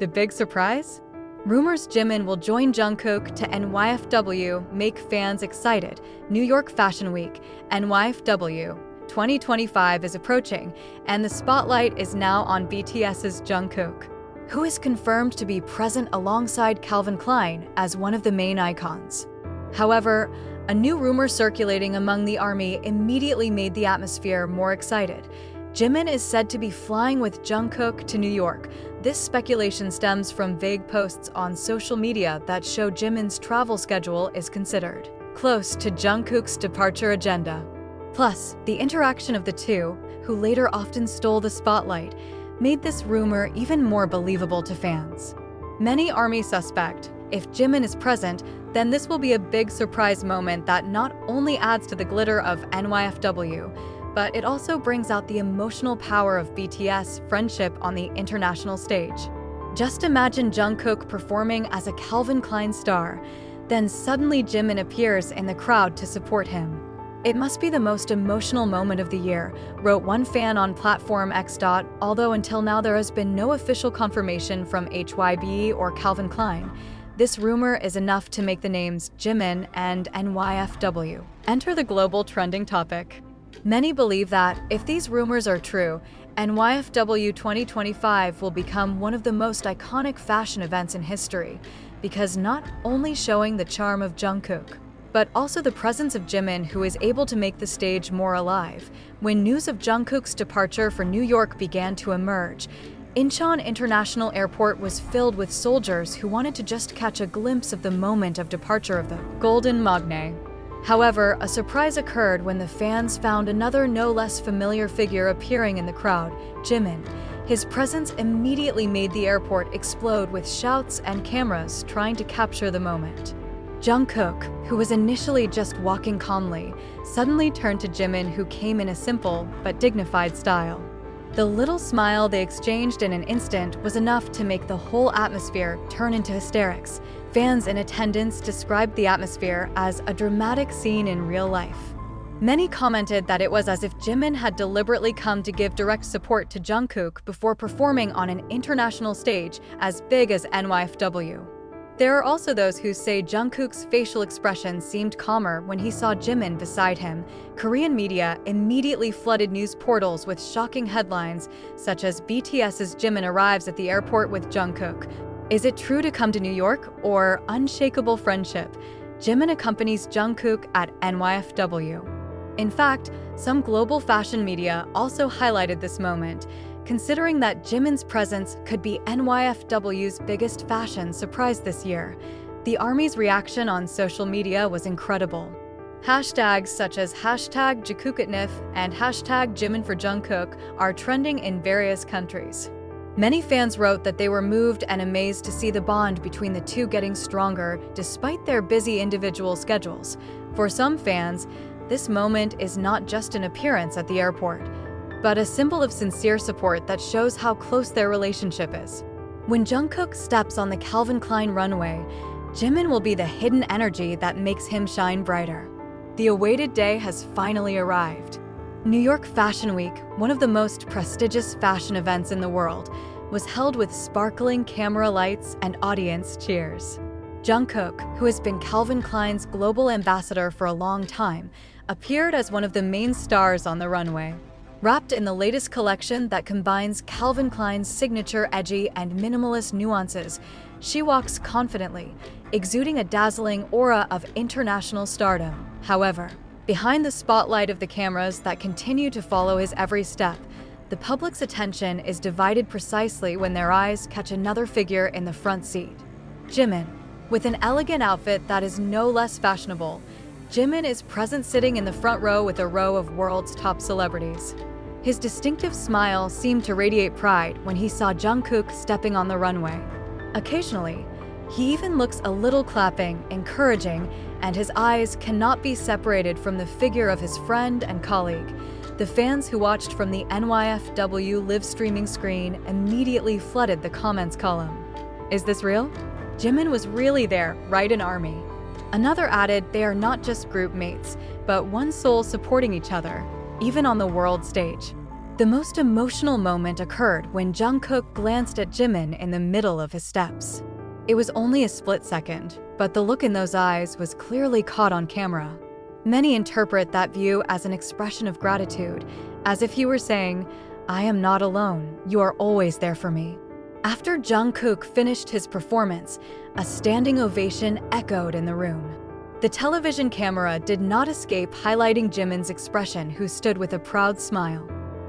big surprise? Rumors Jimin will join Jungkook to NYFW make fans excited. New York Fashion Week, NYFW 2025 is approaching, and the spotlight is now on BTS's Jungkook, who is confirmed to be present alongside Calvin Klein as one of the main icons. However, a new rumor circulating among the ARMY immediately made the atmosphere more excited. Jimin is said to be flying with Jungkook to New York. This speculation stems from vague posts on social media that show Jimin's travel schedule is considered close to Jungkook's departure agenda. Plus, the interaction of the two, who later often stole the spotlight, made this rumor even more believable to fans. Many ARMY suspect, if Jimin is present, then this will be a big surprise moment that not only adds to the glitter of NYFW, but it also brings out the emotional power of BTS friendship on the international stage. Just imagine Jungkook performing as a Calvin Klein star, then suddenly Jimin appears in the crowd to support him. It must be the most emotional moment of the year, wrote one fan on platform X. Although until now there has been no official confirmation from HYBE or Calvin Klein, this rumor is enough to make the names Jimin and NYFW enter the global trending topic. Many believe that, if these rumors are true, NYFW 2025 will become one of the most iconic fashion events in history, because not only showing the charm of Jungkook, but also the presence of Jimin, who is able to make the stage more alive. When news of Jungkook's departure for New York began to emerge, Incheon International Airport was filled with soldiers who wanted to just catch a glimpse of the moment of departure of the Golden Magne. However, a surprise occurred when the fans found another no less familiar figure appearing in the crowd, Jimin. His presence immediately made the airport explode with shouts and cameras trying to capture the moment. Jungkook, who was initially just walking calmly, suddenly turned to Jimin, who came in a simple but dignified style. The little smile they exchanged in an instant was enough to make the whole atmosphere turn into hysterics. Fans in attendance described the atmosphere as a dramatic scene in real life. Many commented that it was as if Jimin had deliberately come to give direct support to Jungkook before performing on an international stage as big as NYFW. There are also those who say Jungkook's facial expression seemed calmer when he saw Jimin beside him. Korean media immediately flooded news portals with shocking headlines, such as BTS's Jimin arrives at the airport with Jungkook. Is it true to come to New York, or unshakable friendship? Jimin accompanies Jungkook at NYFW. In fact, some global fashion media also highlighted this moment, considering that Jimin's presence could be NYFW's biggest fashion surprise this year. The ARMY's reaction on social media was incredible. Hashtags such as #JungkookitNif and #Jimin for Jungkook are trending in various countries. Many fans wrote that they were moved and amazed to see the bond between the two getting stronger despite their busy individual schedules. For some fans, this moment is not just an appearance at the airport, but a symbol of sincere support that shows how close their relationship is. When Jungkook steps on the Calvin Klein runway, Jimin will be the hidden energy that makes him shine brighter. The awaited day has finally arrived. New York Fashion Week, one of the most prestigious fashion events in the world, was held with sparkling camera lights and audience cheers. Jungkook, who has been Calvin Klein's global ambassador for a long time, appeared as one of the main stars on the runway. Wrapped in the latest collection that combines Calvin Klein's signature edgy and minimalist nuances, she walks confidently, exuding a dazzling aura of international stardom. However, behind the spotlight of the cameras that continue to follow his every step, the public's attention is divided precisely when their eyes catch another figure in the front seat. Jimin. With an elegant outfit that is no less fashionable, Jimin is present sitting in the front row with a row of world's top celebrities. His distinctive smile seemed to radiate pride when he saw Jungkook stepping on the runway. Occasionally, he even looks a little clapping, encouraging, and his eyes cannot be separated from the figure of his friend and colleague. The fans who watched from the NYFW live streaming screen immediately flooded the comments column. Is this real? Jimin was really there, right in ARMY. Another added they are not just group mates, but one soul supporting each other, even on the world stage. The most emotional moment occurred when Jungkook glanced at Jimin in the middle of his steps. It was only a split second, but the look in those eyes was clearly caught on camera. Many interpret that view as an expression of gratitude, as if he were saying, "I am not alone, you are always there for me." After Jungkook finished his performance, a standing ovation echoed in the room. The television camera did not escape highlighting Jimin's expression, who stood with a proud smile.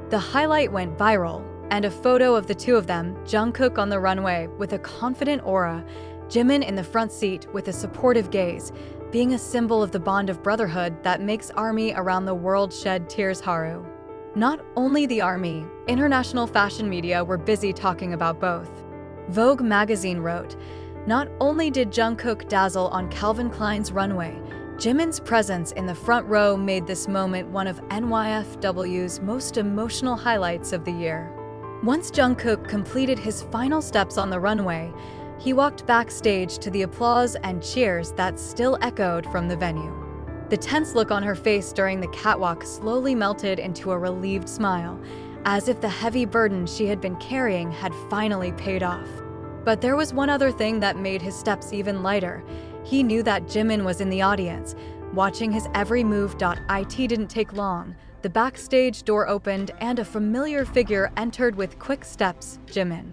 The highlight went viral, and a photo of the two of them, Jungkook on the runway with a confident aura, Jimin in the front seat with a supportive gaze, being a symbol of the bond of brotherhood that makes ARMY around the world shed tears. Haru. Not only the ARMY, international fashion media were busy talking about both. Vogue magazine wrote, "Not only did Jungkook dazzle on Calvin Klein's runway, Jimin's presence in the front row made this moment one of NYFW's most emotional highlights of the year." Once Jungkook completed his final steps on the runway, he walked backstage to the applause and cheers that still echoed from the venue. The tense look on her face during the catwalk slowly melted into a relieved smile, as if the heavy burden she had been carrying had finally paid off. But there was one other thing that made his steps even lighter. He knew that Jimin was in the audience, watching his every move. It didn't take long. The backstage door opened and a familiar figure entered with quick steps, Jimin.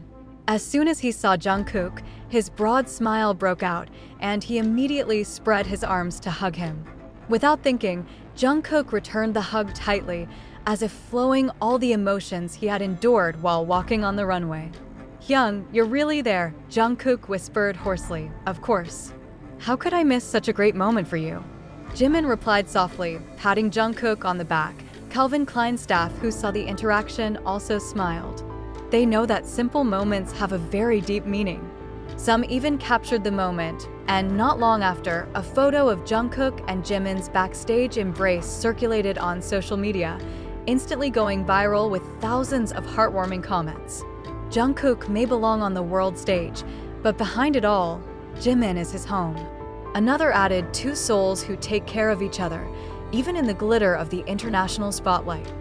As soon as he saw Jungkook, his broad smile broke out, and he immediately spread his arms to hug him. Without thinking, Jungkook returned the hug tightly, as if flowing all the emotions he had endured while walking on the runway. "Hyung, you're really there," Jungkook whispered hoarsely. "Of course. How could I miss such a great moment for you?" Jimin replied softly, patting Jungkook on the back. Calvin Klein staff who saw the interaction also smiled. They know that simple moments have a very deep meaning. Some even captured the moment, and not long after, a photo of Jungkook and Jimin's backstage embrace circulated on social media, instantly going viral with thousands of heartwarming comments. Jungkook may belong on the world stage, but behind it all, Jimin is his home. Another added, two souls who take care of each other, even in the glitter of the international spotlight.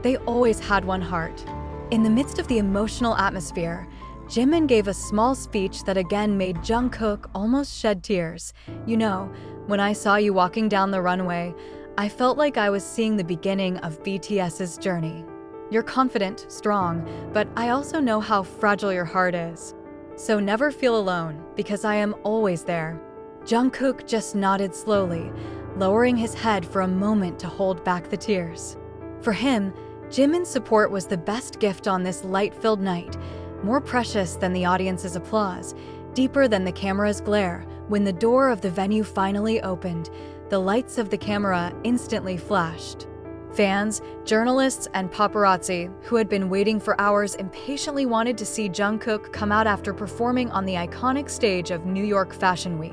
They always had one heart. In the midst of the emotional atmosphere, Jimin gave a small speech that again made Jungkook almost shed tears. "You know, when I saw you walking down the runway, I felt like I was seeing the beginning of BTS's journey. You're confident, strong, but I also know how fragile your heart is. So never feel alone, because I am always there." Jungkook just nodded slowly, lowering his head for a moment to hold back the tears. For him, Jimin's support was the best gift on this light-filled night, more precious than the audience's applause, deeper than the camera's glare. When the door of the venue finally opened, the lights of the camera instantly flashed. Fans, journalists, and paparazzi, who had been waiting for hours, impatiently wanted to see Jungkook come out after performing on the iconic stage of New York Fashion Week.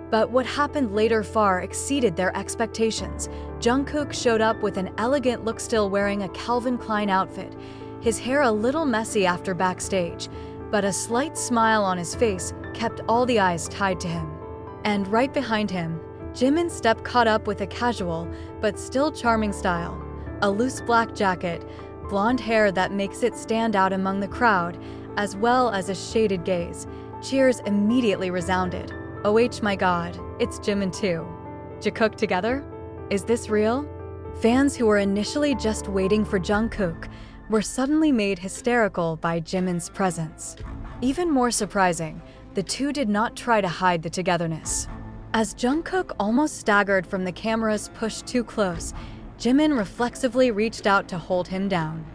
But what happened later far exceeded their expectations. Jungkook showed up with an elegant look, still wearing a Calvin Klein outfit, his hair a little messy after backstage, but a slight smile on his face kept all the eyes tied to him. And right behind him, Jimin's step caught up with a casual, but still charming style. A loose black jacket, blonde hair that makes it stand out among the crowd, as well as a shaded gaze. Cheers immediately resounded. "Oh my god, it's Jimin too. Jungkook together? Is this real?" Fans who were initially just waiting for Jungkook were suddenly made hysterical by Jimin's presence. Even more surprising, the two did not try to hide the togetherness. As Jungkook almost staggered from the camera's push too close, Jimin reflexively reached out to hold him down.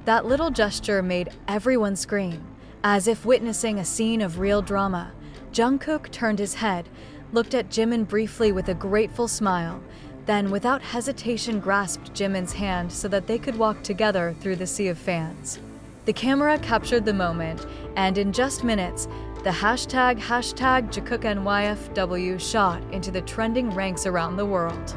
That little gesture made everyone scream, as if witnessing a scene of real drama. Jungkook turned his head, looked at Jimin briefly with a grateful smile, then without hesitation grasped Jimin's hand so that they could walk together through the sea of fans. The camera captured the moment, and in just minutes, the hashtag Jungkook NYFW shot into the trending ranks around the world.